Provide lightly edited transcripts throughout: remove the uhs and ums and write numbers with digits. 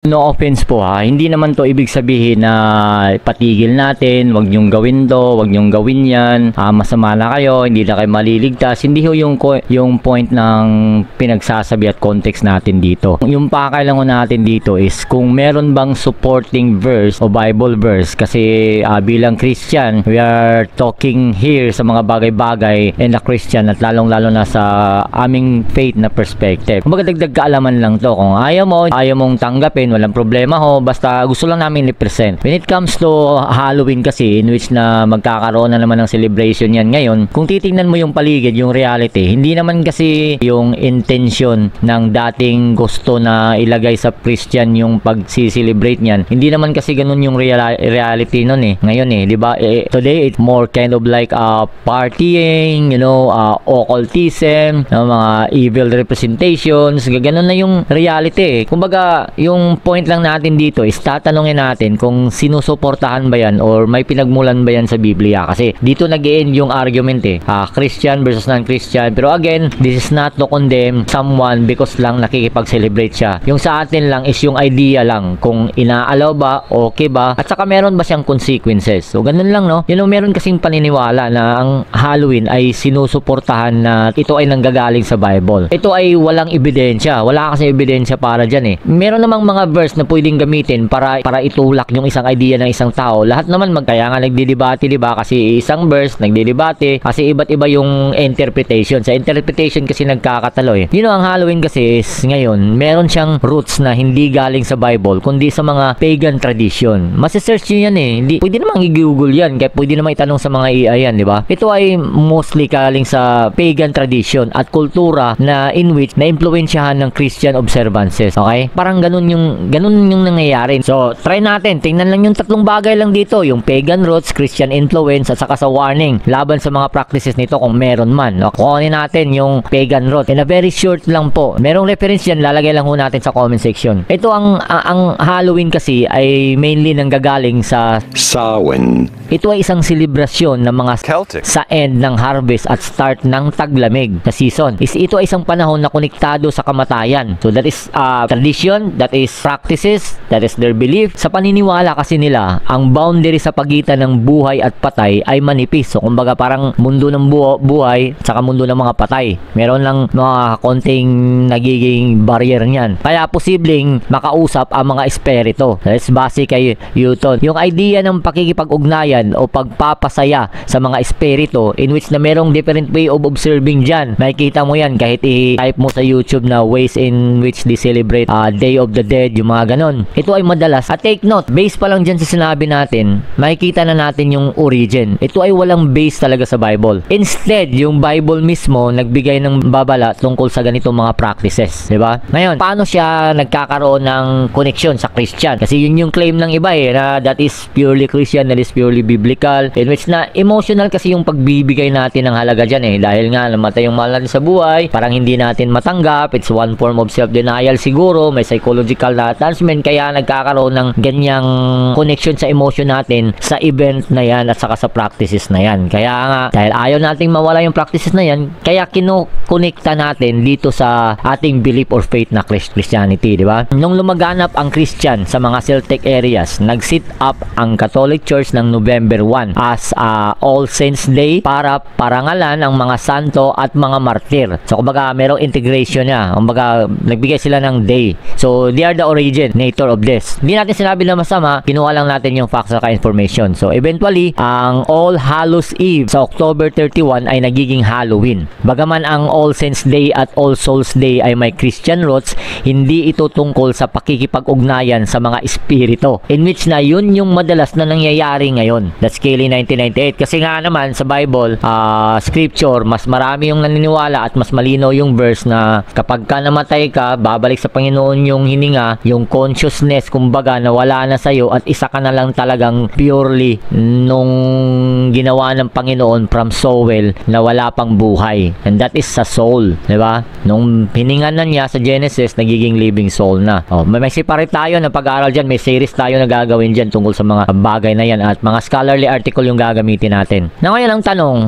No offense po ha, hindi naman to ibig sabihin na patigil natin, wag nyong gawin to, wag nyong gawin yan, masama na kayo, hindi na kayo maliligtas. Hindi ho yung point ng pinagsasabi at context natin dito. Yung pakailangan natin dito is kung meron bang supporting verse o Bible verse, kasi bilang Christian, we are talking here sa mga bagay-bagay and a Christian at lalong-lalo na sa aming faith na perspective. Kumbaga dagdag kaalaman lang to. Kung ayaw mong tanggapin, walang problema ho, basta gusto lang namin i-present. When it comes to Halloween kasi, in which na magkakaroon na naman ng celebration yan ngayon, kung titingnan mo yung paligid, yung reality, hindi naman kasi yung intention ng dating gusto na ilagay sa Christian yung pag-celebrate niyan. Hindi naman kasi ganun yung reality nun ngayon di ba? Today, it's more kind of like partying, occultism, mga evil representations, ganun na yung reality. Kumbaga, yung point lang natin dito is tatanungin natin kung sinusuportahan ba yan or may pinagmulan ba yan sa Biblia, kasi dito nag-end yung argument Christian versus non-Christian. Pero again, this is not to condemn someone because lang nakikipag-celebrate siya. Yung sa atin lang is yung idea lang kung inaalaw ba, okay ba, at saka meron ba siyang consequences. So ganun lang meron kasing paniniwala na ang Halloween ay sinusuportahan na ito ay nanggagaling sa Bible. Ito ay walang ebidensya, wala kasi ebidensya para dyan Meron namang mga verse na pwedeng gamitin para itulak yung isang idea ng isang tao. Lahat naman kaya nga nagdidebate, diba? Kasi isang verse nagdidebate kasi iba't iba yung interpretation. Sa interpretation kasi nagkakatalo ang Halloween kasi is ngayon meron siyang roots na hindi galing sa Bible kundi sa mga pagan tradition. Masi-search nyo yan Hindi, pwede namang i-google yan, kaya pwede namang itanong sa mga AI yan, diba? Ito ay mostly galing sa pagan tradition at kultura na in which na-impluensyahan ng Christian observances. Okay? Parang ganun yung nangyayari. So, try natin. Tingnan lang yung tatlong bagay lang dito. Yung pagan roots, Christian influence, at saka sa warning laban sa mga practices nito kung meron man. Kukunin natin yung pagan roots. In a very short lang po. Merong reference yan, lalagay lang ho natin sa comment section. Ito ang Halloween kasi ay mainly nanggagaling sa Samhain. Ito ay isang selebrasyon ng mga Celtic. sa end ng harvest at start ng taglamig na season. Ito ay isang panahon na konektado sa kamatayan. So that is tradition, that is practices, that is their belief. Sa paniniwala kasi nila, ang boundary sa pagitan ng buhay at patay ay manipis. So kumbaga parang mundo ng buhay at saka mundo ng mga patay. Meron lang mga konting nagiging barrier niyan. Kaya posibleng makausap ang mga espiritu. That's base kay Newton. Yung idea ng pakikipag-ugnayan o pagpapasaya sa mga espiritu in which na merong different way of observing dyan. Makikita mo yan kahit i-type mo sa YouTube na ways in which they celebrate Day of the Dead, yung mga ganon. Ito ay madalas. At take note, base pa lang dyan sa sinabi natin, makikita na natin yung origin. Ito ay walang base talaga sa Bible. Instead, yung Bible mismo nagbigay ng babala tungkol sa ganitong mga practices. Diba? Ngayon, paano siya nagkakaroon ng connection sa Christian? Kasi yun yung claim ng iba na that is purely Christian, that is purely biblical, in which na emotional kasi yung pagbibigay natin ng halaga dyan dahil nga namatay yung mahal natin sa buhay, parang hindi natin matanggap. It's one form of self-denial siguro, may psychological na attachment, kaya nagkakaroon ng ganyang connection sa emotion natin sa event na yan at saka sa practices na yan. Kaya nga, dahil ayaw nating mawala yung practices na yan, kaya kinukonekta natin dito sa ating belief or faith na Christianity, di ba? Nung lumaganap ang Christian sa mga Celtic areas, nag-sit up ang Catholic Church ng November 1 as All Saints Day para parangalan ang mga santo at mga martir. So kumbaga merong integration niya. Kumbaga nagbigay sila ng day. So they are the originator of this. Hindi natin sinabi na masama, kinuha lang natin yung facts at information. So eventually, ang All Hallows Eve sa October 31 ay nagiging Halloween. Bagaman ang All Saints Day at All Souls Day ay may Christian roots, hindi ito tungkol sa pakikipag-ugnayan sa mga espiritu. In which na yun yung madalas na nangyayari ngayon. That's Kelly 1998. Kasi nga naman sa Bible, scripture, mas marami yung naniniwala at mas malinaw yung verse na kapag ka namatay ka, babalik sa Panginoon yung hininga, yung consciousness, kumbaga, na wala na sa'yo at isa ka na lang talagang purely nung ginawa ng Panginoon from soul na wala pang buhay. And that is sa soul. Diba? Nung hininga na niya sa Genesis, nagiging living soul na. May separate tayo na pag-aaral dyan, may series tayo na gagawin dyan tungkol sa mga bagay na yan at mga scholarly article yung gagamitin natin. Na ngayon ang tanong,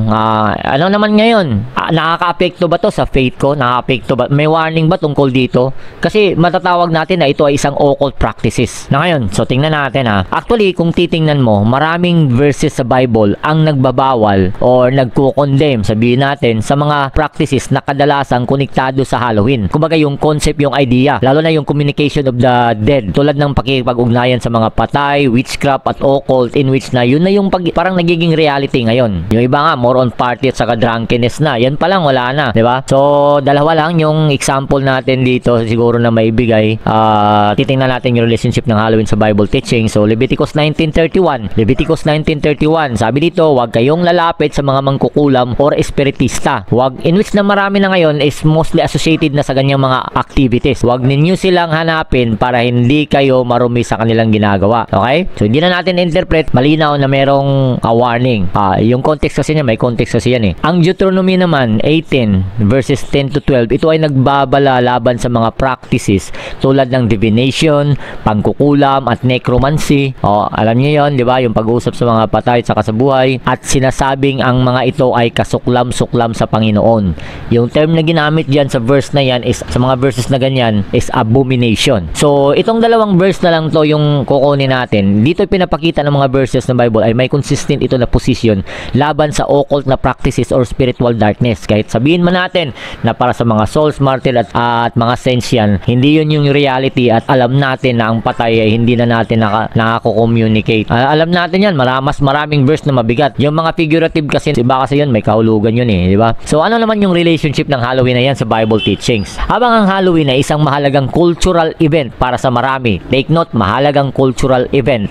ano naman ngayon? nakaka-apekto ba to sa faith ko? Nakaka-apekto ba? May warning ba tungkol dito? Kasi matatawag natin na ito ay isang occult practices. Na ngayon, so tingnan natin ha. Actually, kung titingnan mo, maraming verses sa Bible ang nagbabawal or nagko-condemn, sabihin natin, sa mga practices na kadalasang konektado sa Halloween. Kumbaga yung concept, yung idea, lalo na yung communication of the dead, tulad ng pakikipag-ugnayan sa mga patay, witchcraft at occult, in which na yun na yung parang nagiging reality ngayon. Yung iba nga, more on party at saka drunkenness na. Yan pa lang, wala na. Diba? So, dalawa lang yung example natin dito siguro na maibigay. Titingnan natin yung relationship ng Halloween sa Bible teaching. So, Leviticus 19:31. Leviticus 19:31. Sabi dito, huwag kayong lalapit sa mga mangkukulam or espiritista. Huwag, in which na marami na ngayon is mostly associated na sa ganyang mga activities. Huwag ninyo silang hanapin para hindi kayo marumi sa kanilang ginagawa. Okay? So, hindi na natin interpret. Malinaw na merong warning. Yung context kasi niya, may context kasi yan eh. Ang Deuteronomy naman, 18 verses 10 to 12, ito ay nagbabala laban sa mga practices tulad ng divination, pangkukulam at necromancy. Alam niyo yon, di ba? Yung pag-uusap sa mga patay at saka sa buhay, at sinasabing ang mga ito ay kasuklam-suklam sa Panginoon. Yung term na ginamit diyan sa verse na yan is, sa mga verses na ganyan, is abomination. So, itong dalawang verse na lang to yung kukunin natin. Dito pinapakita ng mga verses ng Bible ay may consistent ito na position laban sa occult na practices or spiritual darkness. Kahit sabihin man natin na para sa mga souls, martyr at mga saints yan, hindi yun yung reality, at alam natin na ang patay ay hindi na natin nakako-communicate. Alam natin yan, maraming verse na mabigat. Yung mga figurative kasi, iba kasi yun, may kahulugan yun eh, di ba? So ano naman yung relationship ng Halloween na yan sa Bible teachings? Habang ang Halloween ay isang mahalagang cultural event para sa marami, take note, mahalagang cultural event,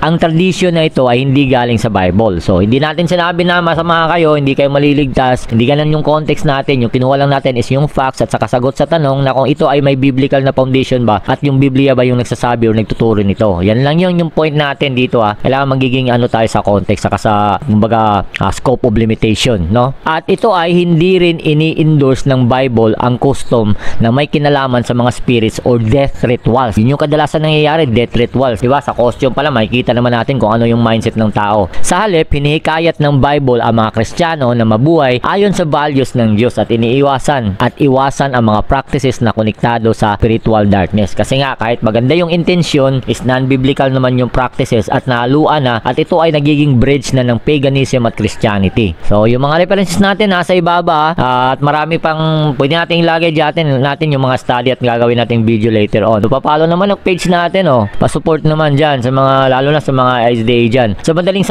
ang tradisyon na ito ay hindi galing sa Bible. So hindi natin sinabi na masama kayo, hindi kayo maliligtas, hindi ganun yung context natin. Yung kinuha lang natin is yung facts at saka sagot sa tanong na kung ito ay may biblical na foundation ba at yung Biblia ba yung nagsasabi o nagtuturo nito. Yan lang yung point natin dito Kailangan magiging tayo sa context saka sa kumbaga scope of limitation, no? At ito ay hindi rin ini-endorse ng Bible ang custom na may kinalaman sa mga spirits or death rituals. Yun yung kadalasan nangyayari, death rituals. Diba? Sa costume pala makikita naman natin kung ano yung mindset ng tao. Sa halip, hinihikayat ng Bible ang mga Kristiyano na mabuhay ayon sa values ng Diyos at iwasan ang mga practices na konektado sa spiritual darkness. Kasi nga, kahit maganda yung intention, is non-biblical naman yung practices at nahaluan na, at ito ay nagiging bridge na ng paganism at Christianity. So, yung mga references natin nasa ibaba, at marami pang pwede natin ilagay natin yung mga study at gagawin natin video later on. So, papalo naman ang page natin, pa-support naman dyan sa mga, lalo na sa mga SDA dyan. Sa madaling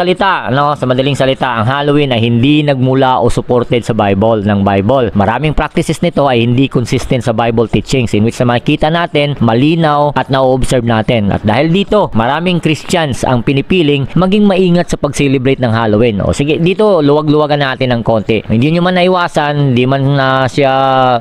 salita, ang Halloween ay hindi nagmula o supported sa Bible, ng Bible. Maraming practices nito ay hindi consistent sa Bible teachings, in which na makikita natin, malinaw at na-observe natin. At dahil dito, maraming Christians ang pinipiling maging maingat sa pag-celebrate ng Halloween. O sige, dito luwag-luwagan natin ng konti. Hindi nyo man naiwasan, hindi man siya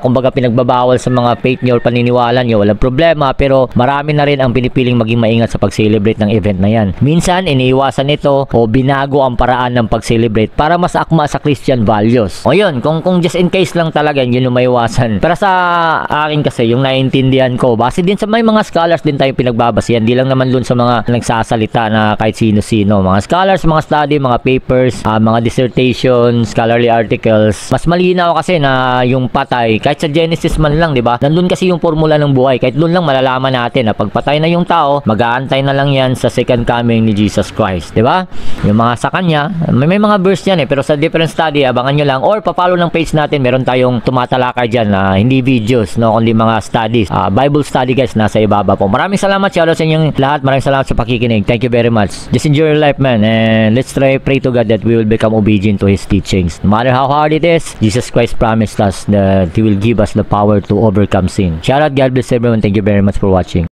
kumbaga pinagbabawal sa mga faith nyo or paniniwala nyo, walang problema, pero marami na rin ang pinipiling maging maingat sa pag-celebrate ng event na yan. Minsan, iniiwasan ito o binago ang paraan ng pag-celebrate para mas akma sa Christian values. O yun, kung just in case lang talaga, yun yung maiwasan. Pero sa akin kasi, yung naiintindihan ko, base din sa may mga scholars din tayo pinagbabasihan, di lang naman dun sa mga nagsasalita na kahit sino-sino. Mga scholars, mga study, mga papers, mga dissertations, scholarly articles. Mas malinaw kasi na yung patay, kahit sa Genesis man lang, di ba? Nandun kasi yung formula ng buhay. Kahit dun lang malalaman natin na pagpatay na yung tao, mag-aantay na lang yan sa second coming ni Jesus Christ, di ba? Yung mga sa kanya, may mga verse yan pero sa different study, abangan nyo lang or papalo ng page natin, meron tayong tumatalakay dyan na hindi videos, no, kundi mga studies. Bible study guys, nasa ibaba po. Maraming salamat, shoutout sa inyong lahat. Maraming salamat sa pakikinig. Thank you very much. Just enjoy your life, man, and let's pray to God that we will become obedient to His teachings. No matter how hard it is, Jesus Christ promised us that He will give us the power to overcome sin. Shoutout, God bless everyone. Thank you very much for watching.